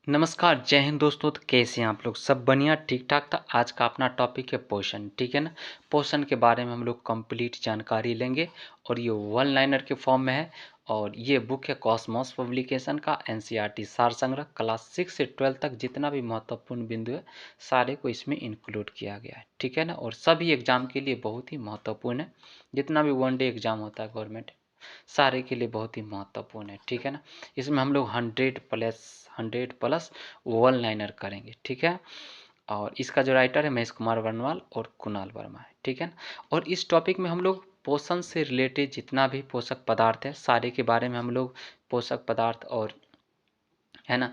नमस्कार, जय हिंद दोस्तों। तो कैसे हैं आप लोग? सब बढ़िया, ठीक-ठाक था। आज का अपना टॉपिक है पोषण, ठीक है ना? पोषण के बारे में हम लोग कंप्लीट जानकारी लेंगे और ये वन लाइनर के फॉर्म में है और ये बुक है कॉस्मॉस पब्लिकेशन का एनसीईआरटी सार संग्रह। क्लास 6 से 12 तक जितना भी महत्वपूर्ण बिंदु है, सारे को इसमें इंक्लूड किया गया है, ठीक है ना? और सभी एग्ज़ाम के लिए बहुत ही महत्वपूर्ण है। जितना भी वन डे एग्ज़ाम होता है गवर्नमेंट, सारे के लिए बहुत ही महत्वपूर्ण है, ठीक है ना? इसमें हम लोग 100 प्लस वन लाइनर करेंगे, ठीक है? और इसका जो राइटर है महेश कुमार वर्णवाल और कुणाल वर्मा है, ठीक है ना? और इस टॉपिक में हम लोग पोषण से रिलेटेड जितना भी पोषक पदार्थ है, सारे के बारे में हम लोग पोषक पदार्थ और है ना,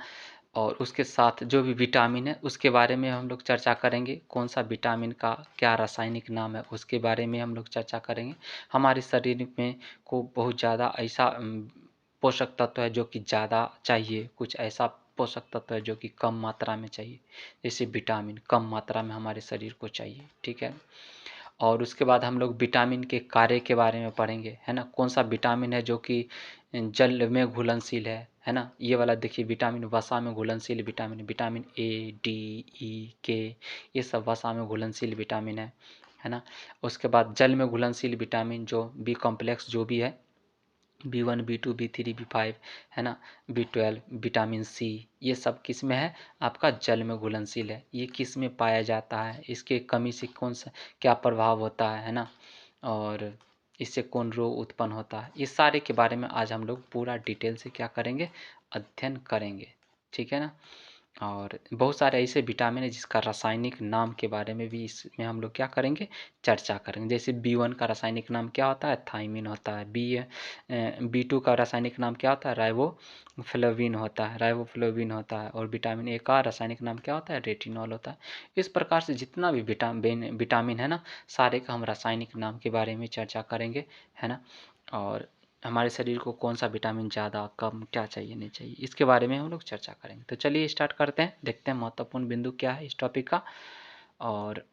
और उसके साथ जो भी विटामिन है उसके बारे में हम लोग चर्चा करेंगे। कौन सा विटामिन का क्या रासायनिक नाम है उसके बारे में हम लोग चर्चा करेंगे। हमारे शरीर में को बहुत ज़्यादा ऐसा पोषक तत्व है जो कि ज़्यादा चाहिए, कुछ ऐसा पोषक तत्व है जो कि कम मात्रा में चाहिए। जैसे विटामिन कम मात्रा में हमारे शरीर को चाहिए, ठीक है? और उसके बाद हम लोग विटामिन के कार्य के बारे में पढ़ेंगे, है ना? कौन सा विटामिन है जो कि जल में घुलनशील है ना? ये वाला देखिए विटामिन वसा में घुलनशील विटामिन, विटामिन ए, डी, ई, के, ये सब वसा में घुलनशील विटामिन है ना? उसके बाद जल में घुलनशील विटामिन जो बी कॉम्प्लेक्स जो भी है, B1, B2, B3, B5, है ना? B12, विटामिन सी, ये सब किस में है? आपका जल में घुलनशील है। ये किस में पाया जाता है? इसके कमी से कौन सा क्या प्रभाव होता है ना? और इससे कौन रोग उत्पन्न होता है? ये सारे के बारे में आज हम लोग पूरा डिटेल से क्या करेंगे? अध्ययन करेंगे, ठीक है ना? और बहुत सारे ऐसे विटामिन है जिसका रासायनिक नाम के बारे में भी इसमें हम लोग क्या करेंगे? चर्चा करेंगे। जैसे B1 का रासायनिक नाम क्या होता है? थायमिन होता है। B2 का रासायनिक नाम क्या होता है? राइबोफ्लेविन होता है। और विटामिन ए का रासायनिक नाम क्या होता है? रेटिनॉल होता है। इस प्रकार से जितना भी विटामिन है ना, सारे का हम रासायनिक नाम के बारे में चर्चा करेंगे, है ना? और हमारे शरीर को कौन सा विटामिन ज़्यादा कम क्या चाहिए नहीं चाहिए, इसके बारे में हम लोग चर्चा करेंगे। तो चलिए स्टार्ट करते हैं, देखते हैं महत्वपूर्ण बिंदु क्या है इस टॉपिक का। और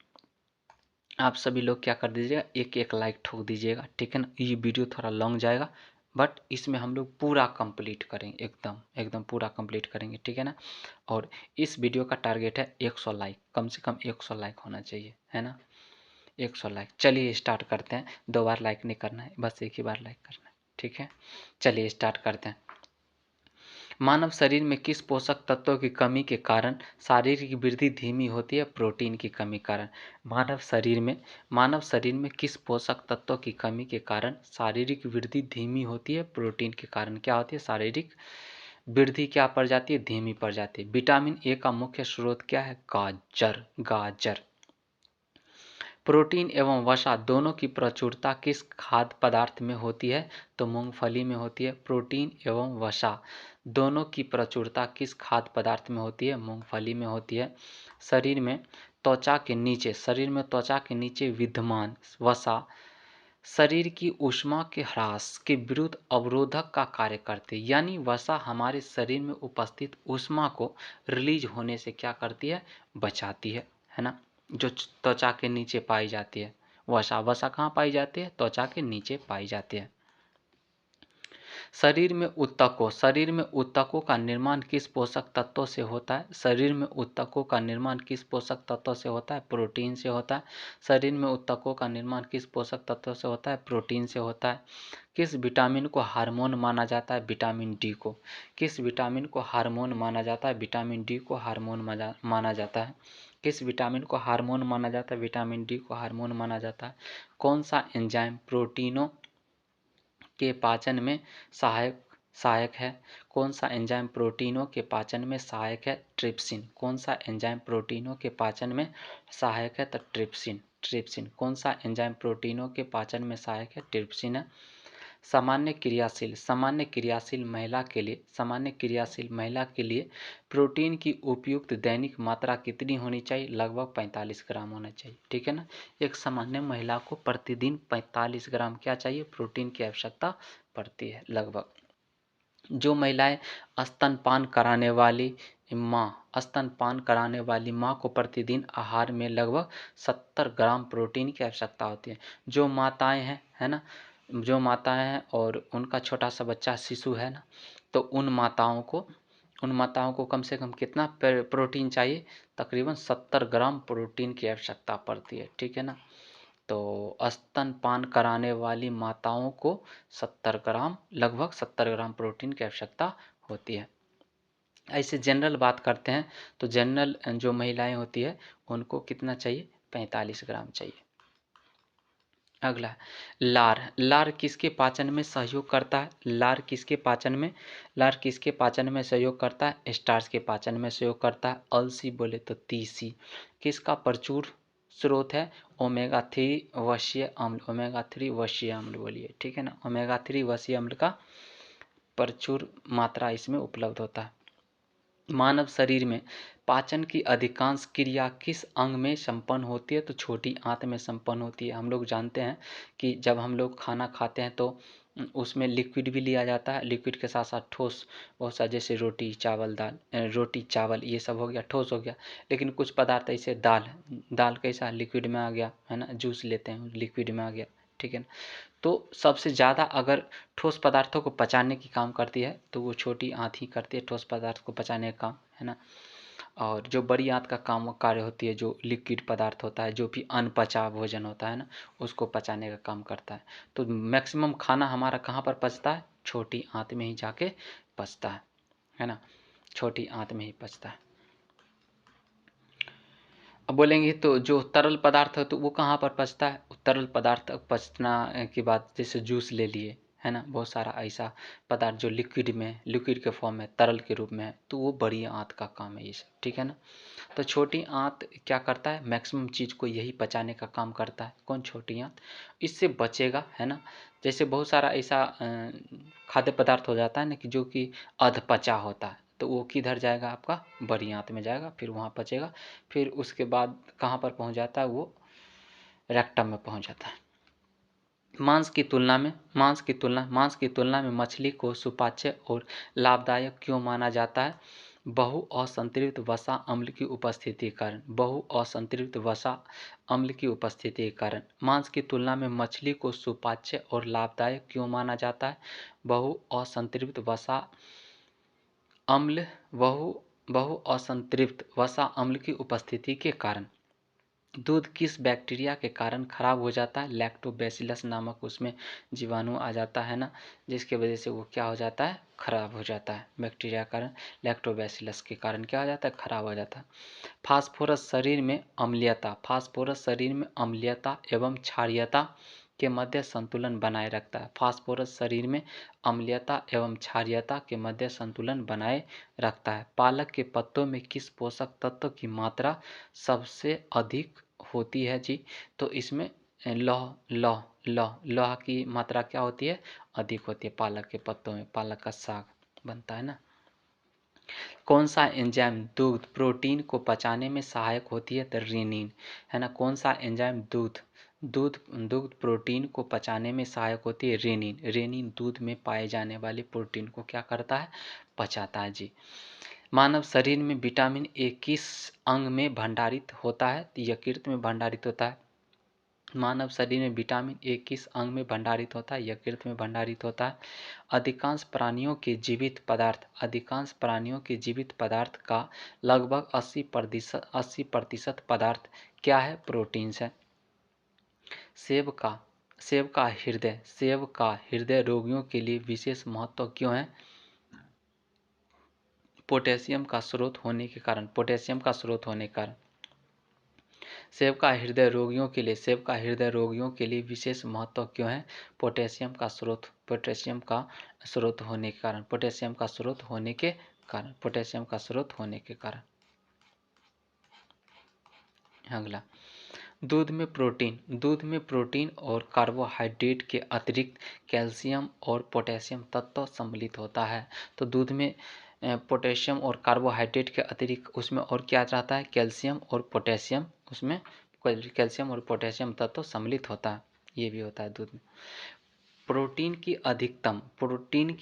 आप सभी लोग क्या कर दीजिएगा, एक एक लाइक ठोक दीजिएगा, ठीक है ना? ये वीडियो थोड़ा लॉन्ग जाएगा बट इसमें हम लोग पूरा कंप्लीट करेंगे, एकदम एकदम पूरा कंप्लीट करेंगे, ठीक है ना? और इस वीडियो का टारगेट है 100 लाइक, कम से कम 100 लाइक होना चाहिए, है ना? 100 लाइक। चलिए स्टार्ट करते हैं। 2 बार लाइक नहीं करना है, बस एक ही बार लाइक करना है, ठीक है? चलिए स्टार्ट करते हैं। मानव शरीर में किस पोषक तत्व की कमी के कारण शारीरिक वृद्धि धीमी होती है? प्रोटीन की कमी कारण। मानव शरीर में किस पोषक तत्व की कमी के कारण शारीरिक वृद्धि धीमी होती है? प्रोटीन के कारण क्या होती है? शारीरिक वृद्धि क्या पड़ जाती है? धीमी पड़ जाती है। विटामिन ए का मुख्य स्रोत क्या है? गाजर। प्रोटीन एवं वसा दोनों की प्रचुरता किस खाद्य पदार्थ में होती है? तो मूंगफली में होती है। प्रोटीन एवं वसा दोनों की प्रचुरता किस खाद्य पदार्थ में होती है? मूंगफली में होती है। शरीर में त्वचा के नीचे विद्यमान वसा शरीर की ऊष्मा के ह्रास के विरुद्ध अवरोधक का कार्य करती है। यानी वसा हमारे शरीर में उपस्थित ऊष्मा को रिलीज होने से क्या करती है? बचाती है ना? जो त्वचा के नीचे पाई जाती है वसा कहाँ पाई जाती है? त्वचा के नीचे पाई जाती है। शरीर में ऊतकों का निर्माण किस पोषक तत्वों से होता है? शरीर में ऊतकों का निर्माण किस पोषक तत्वों से होता है? प्रोटीन से होता है। शरीर में ऊतकों का निर्माण किस पोषक तत्वों से होता है? प्रोटीन से होता है। किस विटामिन को हार्मोन माना जाता है? विटामिन डी को। किस विटामिन को हार्मोन माना जाता है? विटामिन डी को हार्मोन माना जाता है। किस विटामिन को हार्मोन माना जाता है? विटामिन डी को हार्मोन माना जाता है। कौन सा एंजाइम प्रोटीनों के पाचन में सहायक है? कौन सा एंजाइम प्रोटीनों के पाचन में सहायक है? ट्रिप्सिन। कौन सा एंजाइम प्रोटीनों के पाचन में सहायक है? तो ट्रिप्सिन। कौन सा एंजाइम प्रोटीनों के पाचन में सहायक है? ट्रिप्सिन है। सामान्य क्रियाशील महिला के लिए प्रोटीन की उपयुक्त दैनिक मात्रा कितनी होनी चाहिए? लगभग 45 ग्राम होना चाहिए, ठीक है ना? एक सामान्य महिला को प्रतिदिन 45 ग्राम क्या चाहिए? प्रोटीन की आवश्यकता पड़ती है लगभग। जो महिलाएं स्तनपान कराने वाली माँ को प्रतिदिन आहार में लगभग 70 ग्राम प्रोटीन की आवश्यकता होती है। जो माताएं हैं, है ना, जो माताएं हैं और उनका छोटा सा बच्चा शिशु है ना, तो उन उन माताओं को कम से कम कितना प्रोटीन चाहिए, तकरीबन 70 ग्राम प्रोटीन की आवश्यकता पड़ती है, ठीक है ना। तो स्तनपान कराने वाली माताओं को 70 ग्राम, लगभग 70 ग्राम प्रोटीन की आवश्यकता होती है। ऐसे जनरल बात करते हैं तो जनरल जो महिलाएं होती है उनको कितना चाहिए, 45 ग्राम चाहिए। अगला लार। लार किसके पाचन में सहयोग करता है, लार किसके पाचन में सहयोग करता है, स्टार्च के पाचन में सहयोग करता है। अलसी बोले तो तीसी किसका प्रचुर स्रोत है, ओमेगा 3 वसीय अम्ल, ओमेगा 3 वसीय अम्ल बोलिए, ठीक है ना। ओमेगा 3 वसीय अम्ल का प्रचुर मात्रा इसमें उपलब्ध होता है। मानव शरीर में पाचन की अधिकांश क्रिया किस अंग में संपन्न होती है, तो छोटी आंत में संपन्न होती है। हम लोग जानते हैं कि जब हम लोग खाना खाते हैं तो उसमें लिक्विड भी लिया जाता है, लिक्विड के साथ साथ ठोस बहुत सा, जैसे रोटी चावल दाल, रोटी चावल ये सब हो गया, ठोस हो गया। लेकिन कुछ पदार्थ ऐसे दाल कैसा लिक्विड में आ गया है ना, जूस लेते हैं लिक्विड में आ गया, ठीक है ना। तो सबसे ज़्यादा अगर ठोस पदार्थों को पचाने की काम करती है तो वो छोटी आंत ही करती है ठोस पदार्थ को पचाने का काम, है ना। और जो बड़ी आंत का काम कार्य होती है, जो लिक्विड पदार्थ होता है, जो भी अनपचा भोजन होता है ना, उसको पचाने का काम करता है। तो मैक्सिमम खाना हमारा कहाँ पर पचता है, छोटी आंत में ही जाके पचता है ना, छोटी आंत में ही पचता है। अब बोलेंगे तो जो तरल पदार्थ है तो वो कहाँ पर पचता है, तरल पदार्थ पचना के बाद जैसे जूस ले लिए, है ना, बहुत सारा ऐसा पदार्थ जो लिक्विड के फॉर्म में, तरल के रूप में है, तो वो बड़ी आंत का काम है ये सब, ठीक है ना। तो छोटी आंत क्या करता है, मैक्सिमम चीज़ को यही पचाने का काम करता है। कौन, छोटी आंत। इससे बचेगा, है ना। जैसे बहुत सारा ऐसा खाद्य पदार्थ हो जाता है ना कि जो कि अधपचा होता है, तो वो किधर जाएगा, आपका बड़ी आंत में जाएगा, फिर वहाँ पचेगा, फिर उसके बाद कहाँ पर पहुँच जाता है, वो रेक्टम में पहुँच जाता है। मांस की तुलना में मछली को सुपाच्य और लाभदायक क्यों माना जाता है, बहु असंतृप्त वसा अम्ल की उपस्थिति के कारण, बहु असंतृप्त वसा अम्ल की उपस्थिति के कारण मांस की तुलना में मछली को सुपाच्य और लाभदायक क्यों माना जाता है, बहु असंतृप्त वसा अम्ल, बहु असंतृप्त वसा अम्ल की उपस्थिति के कारण। दूध किस बैक्टीरिया के कारण खराब हो जाता है, लैक्टोबैसिलस नामक उसमें जीवाणु आ जाता है ना, जिसके वजह से वो क्या हो जाता है, खराब हो जाता है। बैक्टीरिया के कारण, लैक्टोबैसिलस के कारण क्या हो जाता है, खराब हो जाता है। फास्फोरस शरीर में अम्लीयता एवं क्षारीयता के मध्य संतुलन बनाए रखता है। फास्फोरस शरीर में अम्लीयता एवं क्षारीयता के मध्य संतुलन बनाए रखता है। पालक के पत्तों में किस पोषक तत्व की मात्रा सबसे अधिक होती है जी, तो इसमें लौह की मात्रा क्या होती है, अधिक होती है पालक के पत्तों में, पालक का साग बनता है ना। कौन सा एंजाइम दूध प्रोटीन को पचाने में सहायक होती है, तो रेनिन, है ना। कौन सा एंजाइम दूध प्रोटीन को पचाने में सहायक होती है, रेनिन दूध में पाए जाने वाले प्रोटीन को क्या करता है, पचाता है जी। मानव शरीर में विटामिन ए किस अंग में भंडारित होता है, तो यकृत में भंडारित होता है। मानव शरीर में विटामिन ए किस अंग में भंडारित होता है, यकृत में भंडारित होता है। अधिकांश प्राणियों के जीवित पदार्थ का लगभग 80% पदार्थ क्या है, प्रोटीन्स है। सेब का हृदय रोगियों के लिए विशेष महत्व क्यों है, पोटेशियम का स्रोत होने के कारण। सेब का हृदय रोगियों के लिए विशेष महत्व क्यों है, पोटेशियम का स्रोत होने के कारण। अगला, दूध में प्रोटीन और कार्बोहाइड्रेट के अतिरिक्त कैल्शियम और पोटेशियम तत्व सम्मिलित होता है। तो दूध में पोटेशियम और कार्बोहाइड्रेट के अतिरिक्त उसमें और क्या रहता है, कैल्शियम और पोटेशियम तत्व सम्मिलित होता है, ये भी होता है दूध में। प्रोटीन की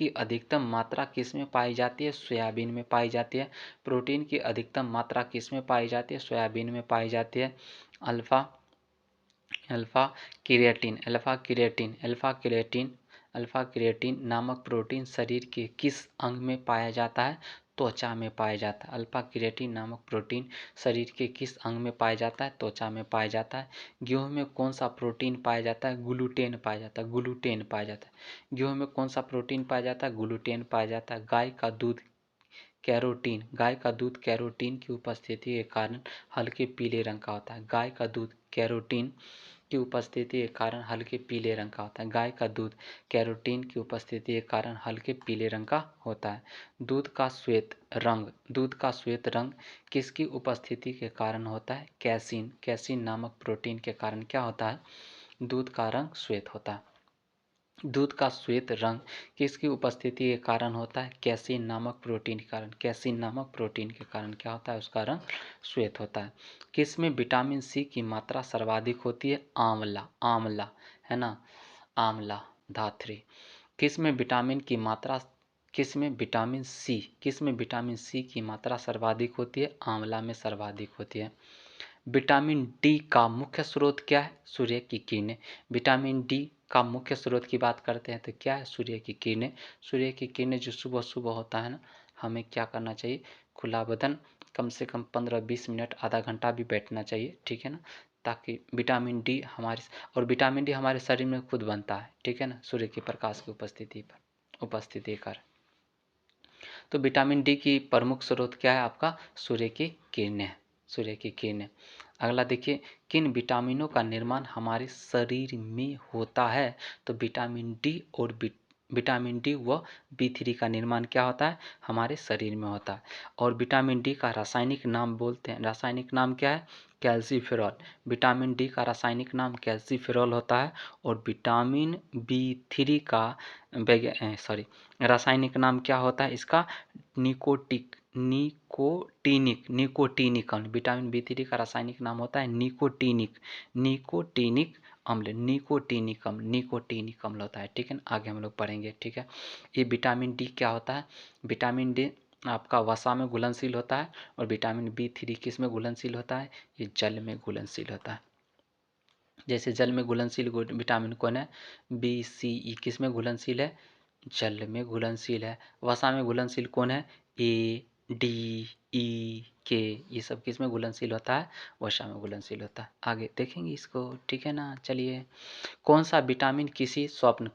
अधिकतम मात्रा किस में पाई जाती है, सोयाबीन में पाई जाती है। प्रोटीन की अधिकतम मात्रा किस में पाई जाती है, सोयाबीन में पाई जाती है। अल्फा क्रिएटिन नामक प्रोटीन शरीर के किस अंग में पाया जाता है, त्वचा में पाया जाता है। अल्फा क्रिएटिन नामक प्रोटीन शरीर के किस अंग में पाया जाता है? त्वचा में पाया जाता है। गेहूं में कौन सा प्रोटीन पाया जाता है? ग्लूटेन पाया जाता है। ग्लूटेन पाया जाता है। गेहूं में कौन सा प्रोटीन पाया जाता है? ग्लूटेन पाया जाता है। गाय का दूध कैरोटीन, गाय का दूध कैरोटीन की उपस्थिति के कारण हल्के पीले रंग का होता है। गाय का दूध कैरोटीन की उपस्थिति के कारण हल्के पीले रंग का होता है। गाय का दूध कैरोटीन की उपस्थिति के कारण हल्के पीले रंग का होता है। दूध का श्वेत रंग, दूध का श्वेत रंग किसकी उपस्थिति के कारण होता है? कैसीन, कैसीन नामक प्रोटीन के कारण क्या होता है? दूध का रंग श्वेत होता है। दूध का श्वेत रंग किसकी उपस्थिति के कारण होता है? कैसीन नामक प्रोटीन के कारण। कैसीन नामक प्रोटीन के कारण क्या होता है? उसका रंग श्वेत होता है। किसमें विटामिन सी की मात्रा सर्वाधिक होती है? आंवला, आंवला है ना, आंवला, धात्री। किसमें विटामिन की मात्रा, किसमें विटामिन सी, किसमें विटामिन सी की मात्रा सर्वाधिक होती है? आंवला में सर्वाधिक होती है। विटामिन डी का मुख्य स्रोत क्या है? सूर्य की किरणें। विटामिन डी का मुख्य स्रोत की बात करते हैं तो क्या है? सूर्य की किरणें। सूर्य की किरणें जो सुबह सुबह होता है ना, हमें क्या करना चाहिए? खुला बदन कम से कम 15-20 मिनट, आधा घंटा भी बैठना चाहिए, ठीक है ना, ताकि विटामिन डी हमारे, और विटामिन डी हमारे शरीर में खुद बनता है, ठीक है ना, सूर्य के प्रकाश की उपस्थिति कर। तो विटामिन डी की प्रमुख स्रोत क्या है आपका? सूर्य की किरणें, सूर्य की किरणें। अगला देखिए, किन विटामिनों का निर्माण हमारे शरीर में होता है? तो विटामिन डी और विटामिन डी व B3 का निर्माण क्या होता है? हमारे शरीर में होता है। और विटामिन डी का रासायनिक नाम बोलते हैं, रासायनिक नाम क्या है? कैल्सीफेरॉल। विटामिन डी का रासायनिक नाम कैल्सीफेरॉल होता है। और विटामिन B3 का रासायनिक नाम क्या होता है इसका? निकोटीनिक अम्ल। विटामिन B3 का रासायनिक नाम होता है निकोटीनिक अम्ल, निकोटीनिक अम्ल होता है, ठीक है ना। आगे हम लोग पढ़ेंगे, ठीक है। ये विटामिन डी क्या होता है? विटामिन डी आपका वसा में घुलनशील होता है। और विटामिन B3 किस में घुलनशील होता है? ये जल में घुलनशील होता है। जैसे जल में घुलनशील विटामिन कौन है? BCE। किस में घुलनशील है? जल में घुलनशील है। वसा में घुलनशील कौन है? A, D, E, K। ये सब किस में घुलनशील होता है? वसा में घुलनशील होता है। आगे देखेंगे इसको, ठीक है ना। चलिए, कौन सा विटामिन किसी स्वप्न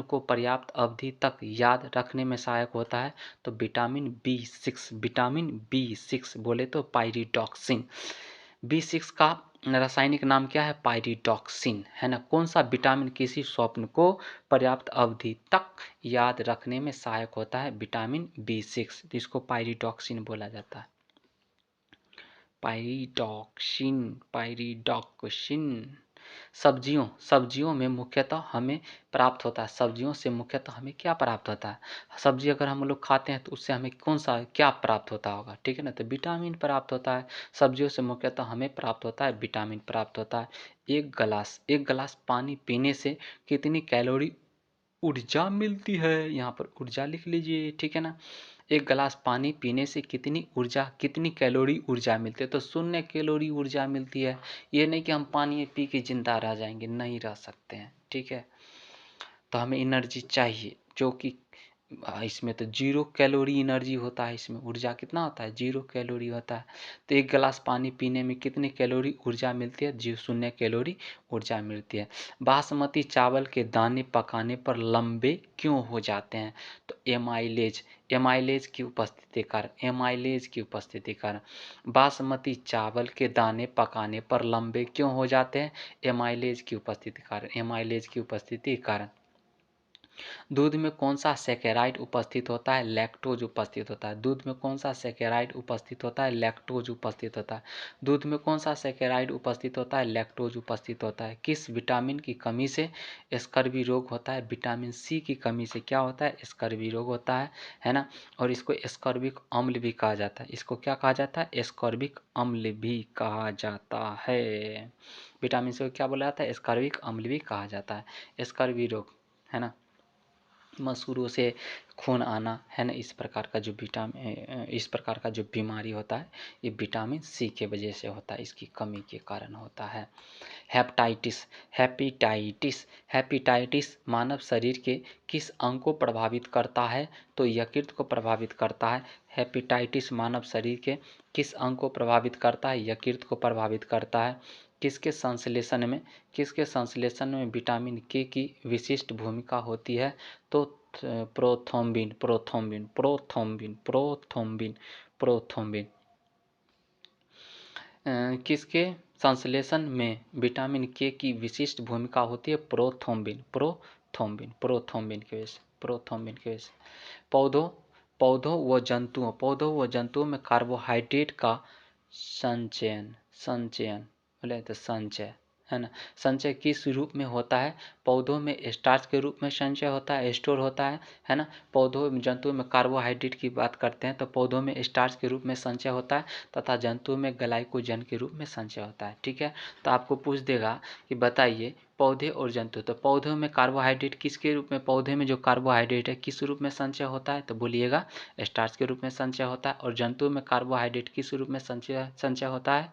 को पर्याप्त अवधि तक याद रखने में सहायक होता है? तो विटामिन B6 बोले तो पायरिडॉक्सिन। B6 का रासायनिक नाम क्या है? पायरिडॉक्सिन, है ना। कौन सा विटामिन किसी स्वप्न को पर्याप्त अवधि तक याद रखने में सहायक होता है? विटामिन B6, जिसको पायरिडॉक्सिन बोला जाता है। पायरिडॉक्सिन। सब्जियों में मुख्यतः हमें प्राप्त होता है, सब्जियों से मुख्यतः हमें क्या प्राप्त होता है? सब्जी अगर हम लोग खाते हैं तो उससे हमें कौन सा क्या प्राप्त होता होगा, ठीक है ना। तो विटामिन प्राप्त होता है। सब्जियों से मुख्यतः हमें प्राप्त होता है विटामिन प्राप्त होता है। एक गिलास पानी पीने से कितनी कैलोरी ऊर्जा मिलती है? यहाँ पर ऊर्जा लिख लीजिए, ठीक है ना। एक गिलास पानी पीने से कितनी कैलोरी ऊर्जा मिलती है? तो 0 कैलोरी ऊर्जा मिलती है। ये नहीं कि हम पानी पी के जिंदा रह जाएंगे, नहीं रह सकते हैं, ठीक है। तो हमें एनर्जी चाहिए, जो कि इसमें तो 0 कैलोरी एनर्जी होता है। इसमें ऊर्जा कितना होता है? 0 कैलोरी होता है। तो एक गिलास पानी पीने में कितनी कैलोरी ऊर्जा मिलती है? 0 कैलोरी ऊर्जा मिलती है। बासमती चावल के दाने पकाने पर लंबे क्यों हो जाते हैं? तो एमाइलेज की उपस्थिति कारण बासमती चावल के दाने पकाने पर लंबे क्यों हो जाते हैं? एमाइलेज की उपस्थिति कारण। दूध में कौन सा सैकेराइड उपस्थित होता है? लैक्टोज उपस्थित होता है। दूध में कौन सा सैकेराइड उपस्थित होता है? लैक्टोज उपस्थित होता है। दूध में कौन सा सैकेराइड उपस्थित होता है? लैक्टोज उपस्थित होता है। किस विटामिन की कमी से स्कर्वी रोग होता है? विटामिन सी की कमी से क्या होता है? स्कर्वी रोग होता है ना। और इसको स्कर्विक अम्ल भी कहा जाता है। इसको क्या कहा जाता है? स्कर्विक अम्ल भी कहा जाता है। विटामिन सी को क्या बोला जाता है? स्कर्विक अम्ल भी कहा जाता है। स्कर्वी रोग, है ना। मसूड़ों से खून आना, है ना, इस प्रकार का जो बीमारी होता है ये विटामिन सी के वजह से होता है, इसकी कमी के कारण होता है। हेपेटाइटिस हेपेटाइटिस हेपेटाइटिस मानव शरीर के किस अंग को प्रभावित करता है? तो यकृत को प्रभावित करता है। हेपेटाइटिस मानव शरीर के किस अंग को प्रभावित करता है? यकृत को प्रभावित करता है। किसके संश्लेषण में विटामिन के की विशिष्ट भूमिका होती है? तो prothrombin prothrombin prothrombin prothrombin prothrombin किसके संश्लेषण में विटामिन के की विशिष्ट भूमिका होती है? प्रोथ्रोम्बिन प्रोथ्रोम्बिन प्रोथ्रोम्बिन की वजह से प्रोथ्रोम्बिन की वजह से। पौधों व जंतुओं में कार्बोहाइड्रेट का संचयन बोले तो संचय, है ना, संचय किस रूप में होता है? पौधों में स्टार्च के रूप में संचय होता है, स्टोर होता है ना। जंतुओं में कार्बोहाइड्रेट की बात करते हैं तो पौधों में स्टार्च के रूप में संचय होता है तथा जंतुओं में ग्लाइकोजन के रूप में संचय होता है। ठीक है, तो आपको पूछ देगा कि बताइए पौधे और जंतु, तो पौधों में कार्बोहाइड्रेट किसके रूप में, पौधे में जो कार्बोहाइड्रेट है किस रूप में संचय होता है? तो बोलिएगा स्टार्च के रूप में संचय होता है। और जंतु में कार्बोहाइड्रेट किस रूप में संचय होता है,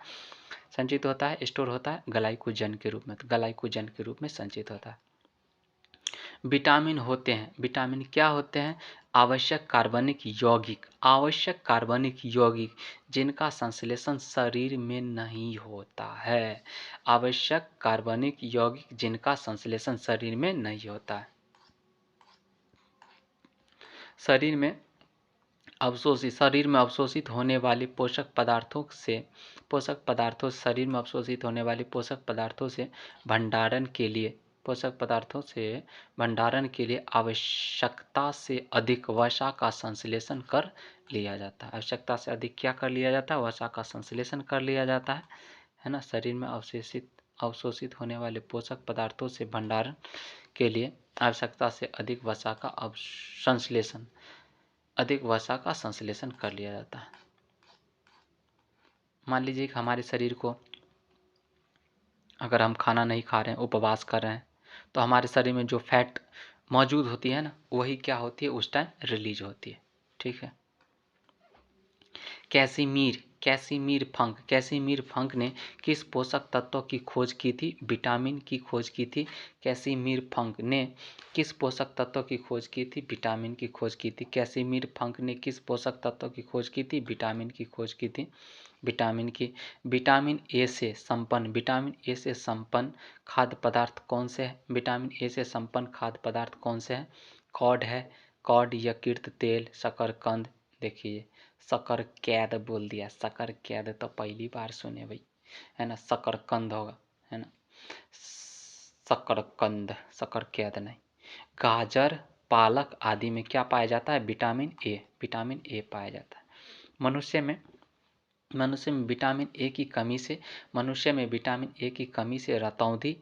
संचित होता है, स्टोर होता है? ग्लाइकोजन के रूप में, तो ग्लाइकोजन के रूप में संचित होता है। विटामिन होते हैं, विटामिन क्या होते हैं? आवश्यक कार्बनिक यौगिक जिनका संश्लेषण शरीर में नहीं होता है। आवश्यक कार्बनिक यौगिक जिनका संश्लेषण शरीर में नहीं होता है। शरीर में अवशोषित होने वाले पोषक पदार्थों से भंडारण के लिए आवश्यकता से अधिक वसा का संश्लेषण कर लिया जाता है। आवश्यकता से अधिक क्या कर लिया जाता है? वसा का संश्लेषण कर लिया जाता है ना। शरीर में अवशोषित होने वाले पोषक पदार्थों से भंडारण के लिए आवश्यकता से अधिक वसा का संश्लेषण कर लिया जाता है। मान लीजिए कि हमारे शरीर को, अगर हम खाना नहीं खा रहे हैं, उपवास कर रहे हैं, तो हमारे शरीर में जो फैट मौजूद होती है ना, वही क्या होती है? उस टाइम रिलीज होती है। ठीक है। कैसीमीर फंक ने किस पोषक तत्व की खोज की थी? विटामिन की खोज की थी। कैसीमीर फंक ने किस पोषक तत्व की खोज की थी? विटामिन की खोज की थी। कैसीमीर फंक ने किस पोषक तत्व की खोज की थी? विटामिन की खोज की थी। विटामिन ए से संपन्न खाद्य पदार्थ कौन से हैं? विटामिन ए से संपन्न खाद्य पदार्थ कौन से हैं? कॉड है, कॉड, यकृत तेल, शकरकंद। देखिए शकरकैद बोल दिया, शकरकैद तो पहली बार सुने भाई, है ना। शकरकंद होगा, है ना, शकरकैद नहीं। गाजर, पालक आदि में क्या पाया जाता है? विटामिन ए पाया जाता है। मनुष्य में विटामिन ए की कमी से रतौंधी,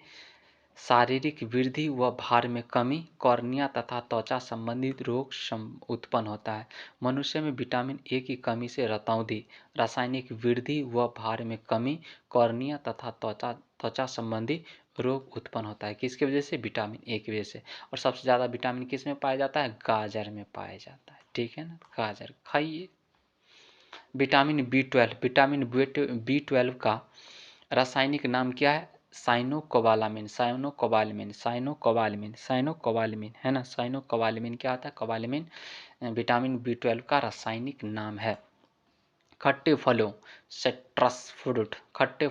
शारीरिक वृद्धि व भार में कमी, कॉर्निया तथा त्वचा संबंधित रोग उत्पन्न होता है। मनुष्य में विटामिन ए की कमी से रतौंधी, रासायनिक वृद्धि व भार में कमी, कॉर्निया तथा त्वचा संबंधी रोग उत्पन्न होता है। किसकी वजह से? विटामिन ए की वजह से। और सबसे ज़्यादा विटामिन किस में पाया जाता है? गाजर में पाया जाता है। ठीक है ना, गाजर खाइए। विटामिन बी12 का रासायनिक नाम क्या है? साइनोकोबालामिन, है ना। साइनोकोबालामिन क्या आता है? कोबालामिन विटामिन बी12 का रासायनिक नाम है। खट्टे फलों, सिट्रस फ्रूट, खट्टे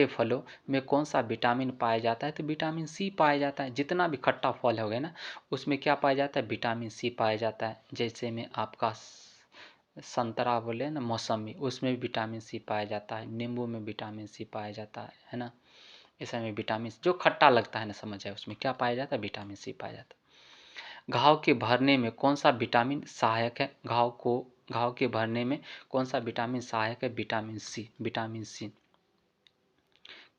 फलों में कौन सा विटामिन पाया जाता है? तो विटामिन सी पाया जाता है। जितना भी खट्टा फल हो गया ना, उसमें क्या पाया जाता है? विटामिन सी पाया जाता है। जैसे में आपका संतरा बोले ना, मौसमी, उसमें भी विटामिन सी पाया जाता है। नींबू में विटामिन सी पाया जाता है ना। इसमें विटामिन जो खट्टा लगता है ना, समझ जाए, उसमें क्या पाया जाता है? विटामिन सी पाया जाता है। घाव के भरने में कौन सा विटामिन सहायक है? घाव के भरने में कौन सा विटामिन सहायक है? Vitamin C.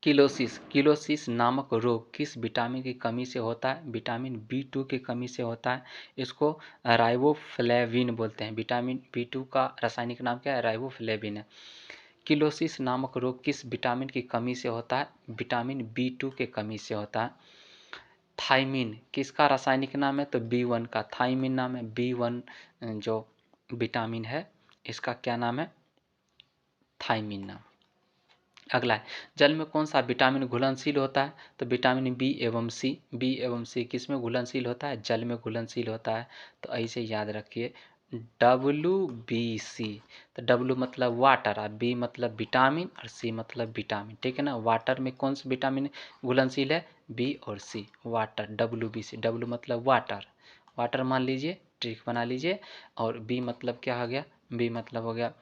किलोसिस नामक रोग किस विटामिन की कमी से होता है? विटामिन बी2 की कमी से होता है। इसको राइबोफ्लेविन बोलते हैं। विटामिन बी2 का रासायनिक नाम क्या है? राइबोफ्लेविन है। किलोसिस नामक रोग किस विटामिन की कमी से होता है? विटामिन बी2 के कमी से होता है। थाइमिन किसका रासायनिक नाम है? तो B1 का थाइमिन नाम है। B1 जो विटामिन है इसका क्या नाम है? थाइमिन नाम। अगला है, जल में कौन सा विटामिन घुलनशील होता है? तो विटामिन बी एवं सी। बी एवं सी किस में घुलनशील होता है? जल में घुलनशील होता है। तो ऐसे याद रखिए WBC। तो W मतलब वाटर और B मतलब विटामिन और C मतलब विटामिन, ठीक है ना। वाटर में कौन सा विटामिन घुलनशील है? B और C, वाटर WBC। W मतलब वाटर, वाटर मान लीजिए, ट्रिक बना लीजिए। और B मतलब क्या हो गया? B मतलब हो गया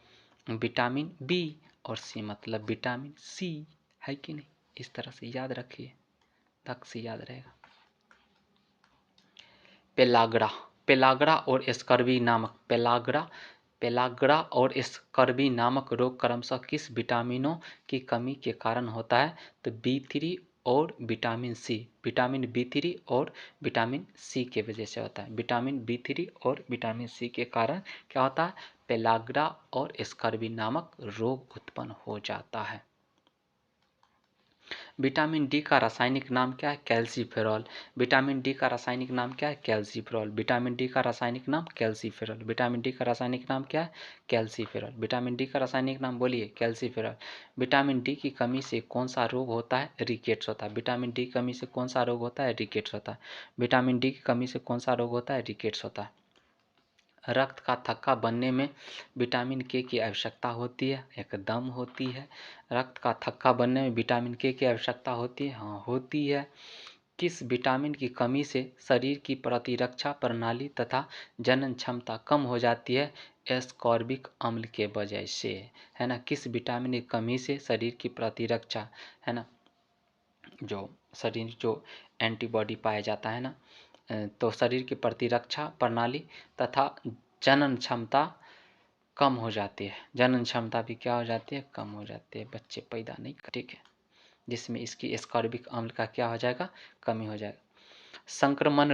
विटामिन बी और सी मतलब विटामिन सी, है कि नहीं? इस तरह से याद रखिए, तक से याद रहेगा। पेलाग्रा, पेलाग्रा और स्कर्वी नामक पेलाग्रा और स्कर्वी नामक रोग क्रमशः किस विटामिनों की कमी के कारण होता है? तो B3 और विटामिन सी, विटामिन B3 और विटामिन सी के वजह से होता है। विटामिन B3 और विटामिन सी के कारण क्या होता है? पेलाग्रा और स्कर्वी नामक रोग उत्पन्न हो जाता है। विटामिन डी का रासायनिक नाम क्या है? कैल्सीफेरॉल। विटामिन डी का रासायनिक नाम क्या है? कैल्सीफेरॉल। विटामिन डी का रासायनिक नाम कैल्सीफेरॉल। विटामिन डी का रासायनिक नाम क्या है? कैल्सीफेरॉल। विटामिन डी का रासायनिक नाम बोलिए, कैल्सीफेरॉल। विटामिन डी की कमी से कौन सा रोग होता है? रिकेट्स होता है। विटामिन डी की कमी से कौन सा रोग होता है? रिकेट्स होता है। विटामिन डी की कमी से कौन सा रोग होता है? रिकेट्स होता है। रक्त का थक्का बनने में विटामिन के की आवश्यकता होती है? एकदम होती है। रक्त का थक्का बनने में विटामिन के की आवश्यकता होती है? हाँ होती है। किस विटामिन की कमी से शरीर की प्रतिरक्षा प्रणाली तथा जनन क्षमता कम हो जाती है? एस्कॉर्बिक अम्ल के वजह से, है ना। किस विटामिन की कमी से शरीर की प्रतिरक्षा, है ना, जो शरीर जो एंटीबॉडी पाया जाता है ना, तो शरीर की प्रतिरक्षा प्रणाली तथा जनन क्षमता कम हो जाती है। जनन क्षमता भी क्या हो जाती है? कम हो जाती है, बच्चे पैदा नहीं कर, ठीक है। जिसमें इसकी एस्कॉर्बिक अम्ल का क्या हो जाएगा? कमी हो जाएगा। संक्रमण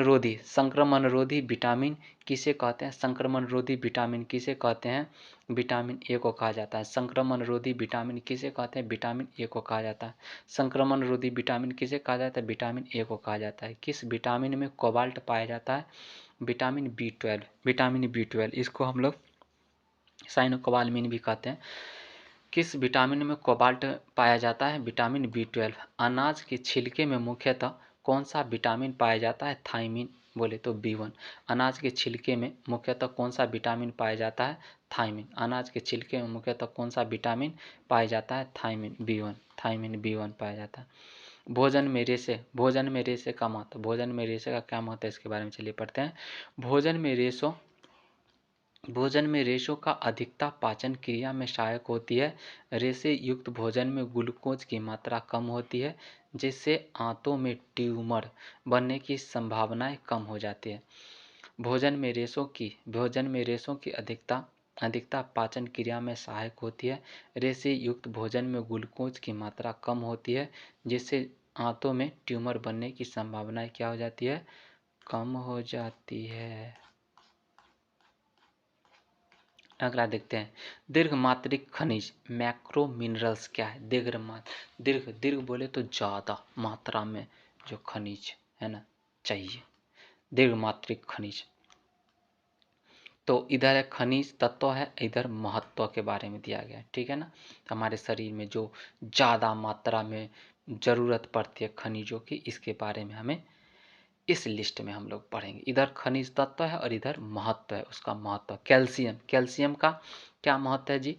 रोधी विटामिन किसे कहते हैं? संक्रमण रोधी विटामिन किसे कहते हैं? विटामिन ए को कहा जाता है। संक्रमण रोधी विटामिन किसे कहते हैं? विटामिन ए को कहा जाता है। संक्रमण रोधी विटामिन किसे कहा जाता है? विटामिन ए को कहा जाता है। किस विटामिन में कोबाल्ट पाया जाता है? Vitamin B12। विटामिन B12 इसको हम लोग साइनोकोबालामिन भी कहते हैं। किस विटामिन में कोबाल्ट पाया जाता है? Vitamin B12। अनाज के छिलके में मुख्यतः कौन सा विटामिन पाया जाता है? थाइमिन। बोले तो B1। अनाज के छिलके में मुख्यतः कौन सा विटामिन पाया जाता है? थाइमिन। अनाज के छिलके में मुख्यतः कौन सा विटामिन पाया जाता है? Thymine B1। थाइमिन B1 पाया जाता है। भोजन में रेशे, भोजन में रेशे का महत्व, भोजन में रेशे का क्या महत्व है इसके बारे में चलिए पढ़ते हैं। भोजन में रेशों का अधिकता पाचन क्रिया में सहायक होती है। रेशे युक्त भोजन में ग्लूकोज की मात्रा कम होती है, जिससे आंतों में ट्यूमर बनने की संभावनाएं कम हो जाती है। भोजन में रेशों की अधिकता पाचन क्रिया में सहायक होती है। रेशे युक्त भोजन में ग्लूकोज की मात्रा कम होती है, जिससे आंतों में ट्यूमर बनने की संभावनाएं क्या हो जाती है? कम हो जाती है। अगला देखते हैं, दीर्घ मात्रिक खनिज मैक्रो मिनरल्स क्या है? दीर्घ बोले तो ज़्यादा मात्रा में जो खनिज है ना चाहिए, दीर्घ मात्रिक खनिज। तो इधर है खनिज तत्व है, इधर महत्व के बारे में दिया गया है, ठीक है ना। हमारे शरीर में जो ज़्यादा मात्रा में ज़रूरत पड़ती है खनिजों की, इसके बारे में हमें इस लिस्ट में हम लोग पढ़ेंगे। इधर खनिज तत्व है और इधर महत्व है, उसका महत्व। कैल्शियम, कैल्शियम का क्या महत्व है जी?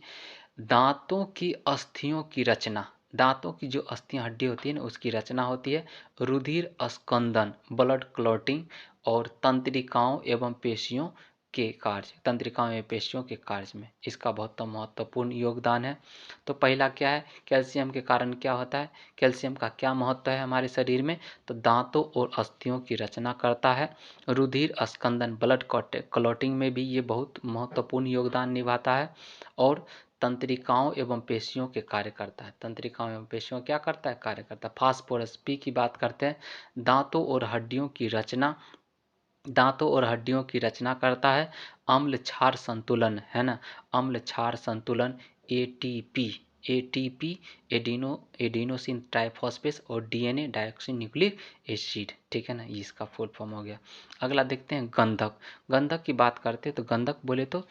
दांतों की अस्थियों की रचना, दांतों की जो अस्थियां हड्डी होती है ना उसकी रचना होती है। रुधिर स्कंदन, ब्लड क्लॉटिंग और तंत्रिकाओं एवं पेशियों के कार्य, तंत्रिकाओं एवं पेशियों के कार्य में इसका बहुत महत्वपूर्ण योगदान है। तो पहला क्या है? कैल्शियम के कारण क्या होता है? कैल्शियम का क्या महत्व है हमारे शरीर में? तो दांतों और अस्थियों की रचना करता है। रुधिर स्कंदन, ब्लड क्लॉटिंग में भी ये बहुत महत्वपूर्ण योगदान निभाता है। और तंत्रिकाओं एवं पेशियों के कार्य करता है। तंत्रिकाओं एवं पेशियों क्या करता है? कार्य करता है। फास्फोरस, पी की बात करते हैं। दांतों और हड्डियों की रचना करता है। अम्ल क्षार संतुलन, है ना, अम्ल क्षार संतुलन ATP, एटीपी एडिनोसिन ट्राइफॉस्फेट और डीएनए डाइऑक्सी न्यूक्लिक एसिड, ठीक है ना, ये इसका फुल फॉर्म हो गया। अगला देखते हैं गंधक। गंधक की बात करते हैं तो गंधक बोले तो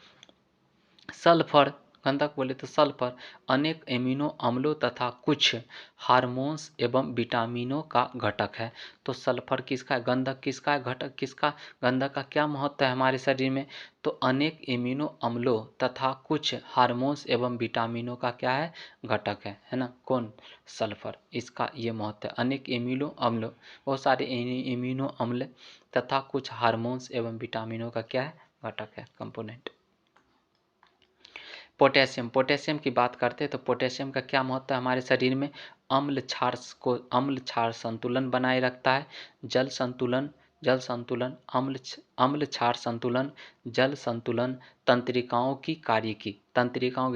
सल्फर, गंधक बोले तो सल्फर अनेक एमिनो अम्लों तथा कुछ हार्मोन्स एवं विटामिनों का घटक है। तो सल्फर किसका है, गंधक किसका है, घटक किसका, गंधक का क्या महत्व है हमारे शरीर में, तो अनेक एमिनो अम्लों तथा कुछ हार्मोन्स एवं विटामिनों का क्या है, घटक है ना, कौन, सल्फर, इसका ये महत्व है। अनेक एमिनो अम्ल, बहुत सारे एमिनो अम्ल तथा कुछ हार्मोन्स एवं विटामिनों का क्या है, घटक है, कंपोनेंट। पोटेशियम, पोटेशियम की बात करते हैं तो पोटेशियम का क्या महत्व है हमारे शरीर में, अम्ल क्षार संतुलन बनाए रखता है, जल संतुलन, अम्ल क्षार संतुलन, जल संतुलन, तंत्रिकाओं की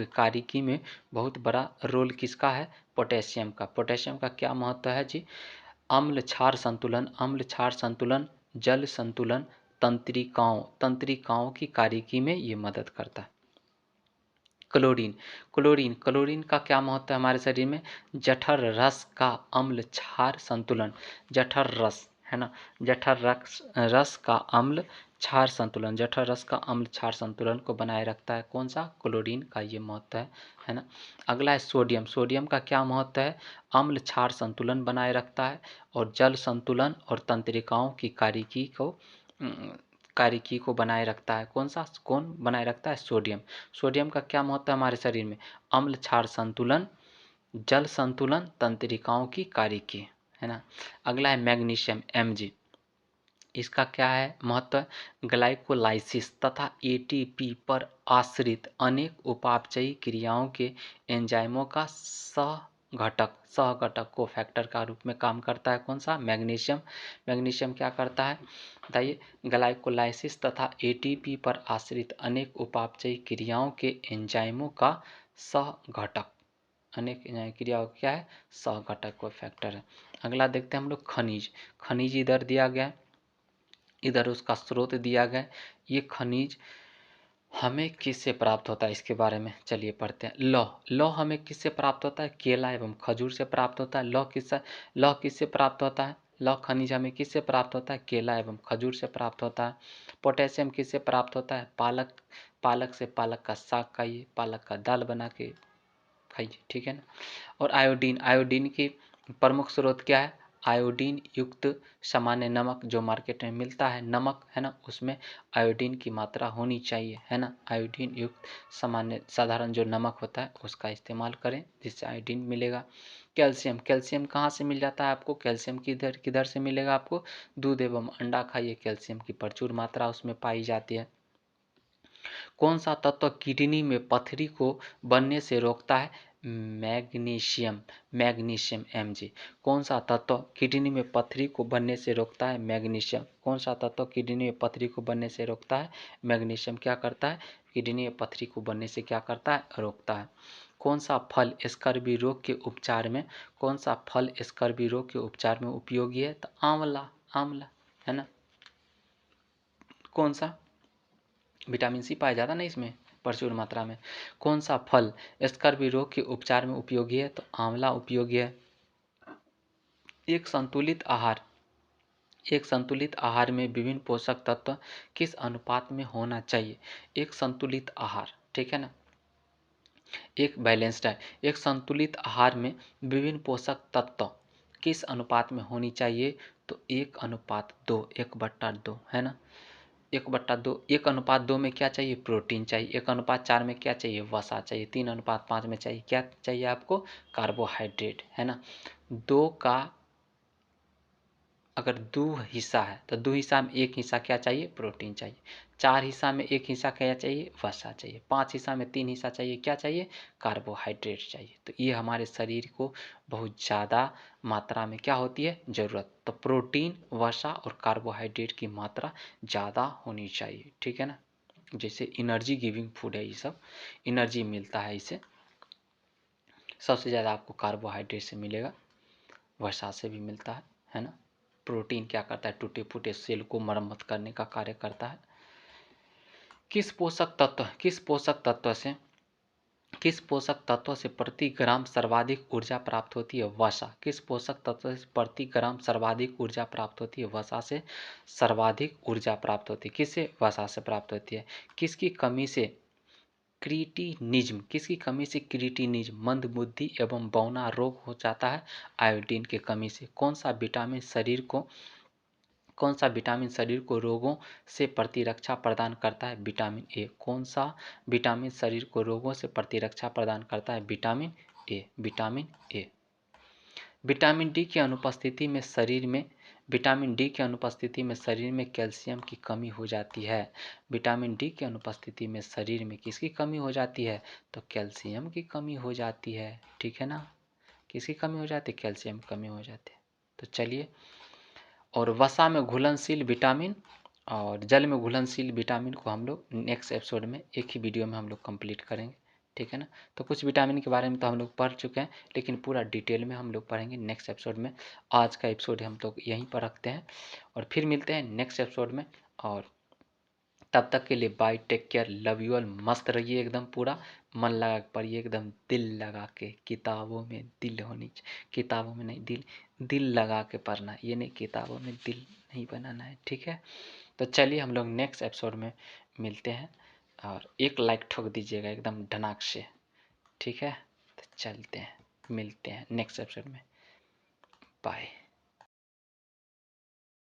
कार्यकी में बहुत बड़ा रोल किसका है, पोटेशियम का। पोटेशियम का क्या महत्व है जी, अम्ल क्षार संतुलन, जल संतुलन, तंत्रिकाओं की कार्यकी में ये मदद करता है। क्लोरीन का क्या महत्व है हमारे शरीर में, जठर रस का अम्ल क्षार संतुलन, जठर रस है ना, रस का अम्ल क्षार संतुलन को बनाए रखता है, कौन सा, क्लोरीन का ये महत्व है ना। अगला है सोडियम। सोडियम का क्या महत्व है, अम्ल क्षार संतुलन बनाए रखता है और जल संतुलन और तंत्रिकाओं की कार्यकी को बनाए रखता है, कौन बनाए रखता है, सोडियम। सोडियम का क्या महत्व है हमारे शरीर में, अम्ल क्षार संतुलन, जल संतुलन, तंत्रिकाओं की कार्यकी, है ना। अगला है मैग्नीशियम, Mg। इसका क्या है महत्व, ग्लाइकोलाइसिस तथा एटीपी पर आश्रित अनेक उपापचयी क्रियाओं के एंजाइमों का सहघटक को फैक्टर का रूप में काम करता है, कौन सा, मैग्नीशियम। मैग्नीशियम क्या करता है बताइए, ग्लाइकोलाइसिस तथा एटीपी पर आश्रित अनेक उपापचयी क्रियाओं के एंजाइमों का सहघटक, अनेक क्रियाओं क्या है, सहघटक को फैक्टर है। अगला देखते हैं हम लोग खनिज। खनिज इधर दिया गया, इधर उसका स्रोत दिया गया। ये खनिज हमें किससे प्राप्त होता है, इसके बारे में चलिए पढ़ते हैं। लौह हमें किससे प्राप्त होता है, केला एवं खजूर से प्राप्त होता है। लौह किससे प्राप्त होता है, लौह खनिज हमें किससे प्राप्त होता है, केला एवं खजूर से प्राप्त होता है। पोटेशियम किससे प्राप्त होता है, पालक से, पालक का साग खाइए, पालक का दाल बना के खाइए, ठीक है ना। और आयोडीन की प्रमुख स्रोत क्या है, आयोडीन युक्त सामान्य नमक जो मार्केट में मिलता है, नमक है ना, उसमें आयोडीन की मात्रा होनी चाहिए, है ना। आयोडीन युक्त साधारण जो नमक होता है उसका इस्तेमाल करें, जिससे आयोडीन मिलेगा। कैल्शियम कहाँ से मिल जाता है आपको, कैल्शियम किधर से मिलेगा आपको, दूध एवं अंडा खाइए, कैल्शियम की प्रचुर मात्रा उसमें पाई जाती है। कौन सा तत्व किडनी में पथरी को बनने से रोकता है, मैग्नीशियम Mg। कौन सा तत्व किडनी में पथरी को बनने से रोकता है, मैग्नीशियम। कौन सा तत्व किडनी में पथरी को बनने से रोकता है, मैग्नीशियम क्या करता है, किडनी में पथरी को बनने से क्या करता है, रोकता है। कौन सा फल स्कर्वी रोग के उपचार में, कौन सा फल स्कर्वी रोग के उपचार में उपयोगी है, तो आंवला है ना। कौन सा, विटामिन सी पाया जाता ना इसमें प्रचुर मात्रा में। कौन सा फल स्कर्वी रोग के उपचार में उपयोगी है, तो आंवला उपयोगी है। एक संतुलित आहार में विभिन्न पोषक तत्व किस अनुपात में होना चाहिए, एक संतुलित आहार, ठीक है ना, एक बैलेंस्ड है। एक संतुलित आहार में विभिन्न पोषक तत्व किस अनुपात में होनी चाहिए, तो 1:2, 1/2, है ना। 1/2, 1:2 में क्या चाहिए, प्रोटीन चाहिए। 1:4 में क्या चाहिए, वसा चाहिए। 3:5 में चाहिए, क्या चाहिए आपको, कार्बोहाइड्रेट, है ना। अगर 2 हिस्सा है तो 2 हिस्सा में 1 हिस्सा क्या चाहिए, प्रोटीन चाहिए। 4 हिस्सा में 1 हिस्सा क्या चाहिए, वसा चाहिए। 5 हिस्सा में 3 हिस्सा चाहिए, क्या चाहिए, कार्बोहाइड्रेट चाहिए। तो ये हमारे शरीर को बहुत ज़्यादा मात्रा में क्या होती है, ज़रूरत। तो प्रोटीन, वसा और कार्बोहाइड्रेट की मात्रा ज़्यादा होनी चाहिए, ठीक है ना। जैसे एनर्जी गिविंग फूड है, ये सब एनर्जी मिलता है इसे। सबसे ज़्यादा आपको कार्बोहाइड्रेट से मिलेगा, वसा से भी मिलता है ना। प्रोटीन क्या करता है, टूटे फूटे सेल को मरम्मत करने का कार्य करता है। किस पोषक तत्व से किस पोषक तत्व से प्रति ग्राम सर्वाधिक ऊर्जा प्राप्त होती है? वसा। किस पोषक तत्व से प्रति ग्राम सर्वाधिक ऊर्जा प्राप्त होती है? वसा से सर्वाधिक ऊर्जा प्राप्त होती है। किससे? वसा से प्राप्त होती है। किसकी कमी से क्रिटिनिज्म, किसकी कमी से क्रिटिनिज्म मंदबुद्धि एवं बौना रोग हो जाता है? आयोडीन की कमी से। कौन सा विटामिन शरीर को रोगों से प्रतिरक्षा प्रदान करता है? Vitamin A. कौन सा विटामिन शरीर को रोगों से प्रतिरक्षा प्रदान करता है? Vitamin A. Vitamin A. Vitamin D की अनुपस्थिति में शरीर में कैल्शियम की कमी हो जाती है। विटामिन डी की अनुपस्थिति में शरीर में किसकी कमी हो जाती है? तो कैल्शियम की कमी हो जाती है। ठीक है ना, किसकी कमी हो जाती है? कैल्शियम की कमी हो जाती है। तो चलिए, और वसा में घुलनशील विटामिन और जल में घुलनशील विटामिन को हम लोग नेक्स्ट एपिसोड में एक ही वीडियो में हम लोग कंप्लीट करेंगे। ठीक है ना, तो कुछ विटामिन के बारे में तो हम लोग पढ़ चुके हैं, लेकिन पूरा डिटेल में हम लोग पढ़ेंगे नेक्स्ट एपिसोड में। आज का एपिसोड हम लोग यहीं पर रखते हैं और फिर मिलते हैं नेक्स्ट एपिसोड में। और तब तक के लिए bye, take care, love you all. मस्त रहिए, एकदम पूरा मन लगा के पढ़िए, एकदम दिल लगा के। किताबों में दिल होनी चाहिए, किताबों में नहीं, दिल लगा के पढ़ना है, ये नहीं किताबों में दिल नहीं बनाना है। ठीक है, तो चलिए हम लोग नेक्स्ट एपिसोड में मिलते हैं और एक लाइक ठोक दीजिएगा एकदम धनाक से। ठीक है, तो चलते हैं, मिलते हैं नेक्स्ट एपिसोड में। बाय।